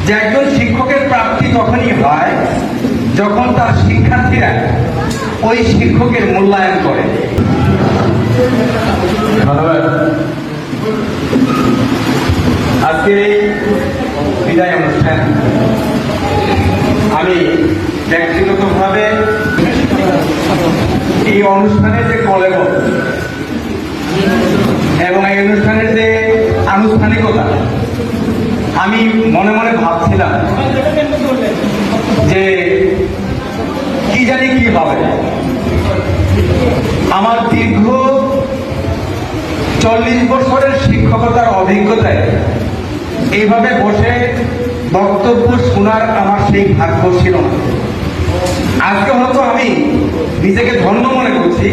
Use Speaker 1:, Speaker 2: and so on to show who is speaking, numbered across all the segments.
Speaker 1: যে একজন শিক্ষকের প্রাপ্তি তখনই হয় যখন তার শিক্ষার্থীরা ওই শিক্ষকের মূল্যায়ন করে। ধন্যবাদ। আজকের এই বিদায় অনুষ্ঠান আমি ব্যক্তিগতভাবে এই অনুষ্ঠানের যে কলেবর এবং এই অনুষ্ঠানের যে আনুষ্ঠানিকতা, আমি মনে মনে ভাবছিলাম যে কি জানি কি হবে। আমার দীর্ঘ 40 বছরের শিক্ষকতার অভিজ্ঞতায় এইভাবে বসে বক্তব্য শোনার আমার সেই ভাগ্য ছিল না। আজকে হয়তো আমি নিজেকে ধন্য মনে করছি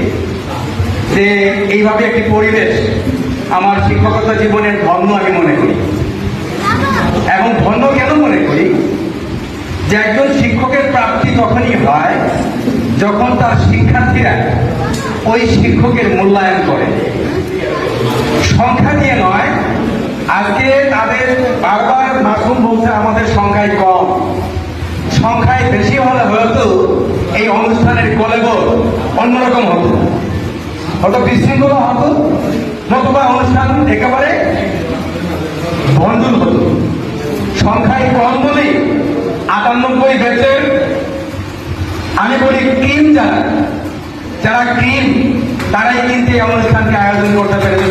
Speaker 1: যে এইভাবে একটি পরিবেশ আমার শিক্ষকতা জীবনের ধন্য আমি মনে করি। এবং ধন্য কেন মনে করি? যে একজন শিক্ষকের প্রাপ্তি তখনই হয় যখন তার শিক্ষার্থীরা ওই শিক্ষকের মূল্যায়ন করে। সংখ্যা দিয়ে নয়, আজকে তাদের বারবার মাসুম বলছে আমাদের সংখ্যায় কম, সংখ্যায় বেশি হলে হয়তো এই অনুষ্ঠানের কলেবর অন্যরকম হতো, হয়তো বিশৃঙ্খলা হতো, নতুবা অনুষ্ঠান একেবারে ভণ্ডুল হতো। সংখ্যায় কম বলেই 98 ব্যাচের আমি বলি ক্রিম, যারা ক্রিম তারাই কিন্তু এই অনুষ্ঠানকে আয়োজন করতে পেরেছে।